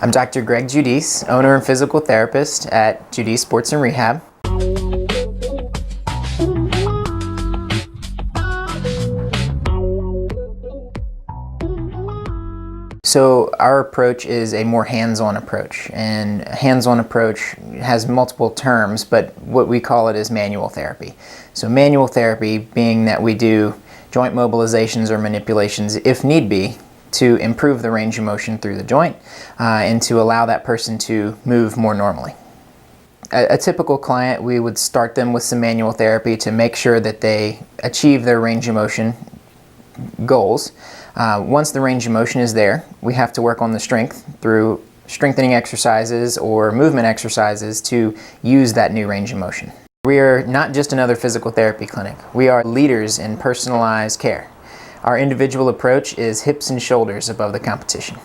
I'm Dr. Greg Judice, owner and physical therapist at Judice Sports and Rehab. So our approach is a more hands-on approach, and a hands-on approach has multiple terms, but what we call it is manual therapy. So manual therapy being that we do joint mobilizations or manipulations if need be to improve the range of motion through the joint and to allow that person to move more normally. A typical client, we would start them with some manual therapy to make sure that they achieve their range of motion goals. Once the range of motion is there, we have to work on the strength through strengthening exercises or movement exercises to use that new range of motion. We are not just another physical therapy clinic. We are leaders in personalized care. Our individual approach is hips and shoulders above the competition.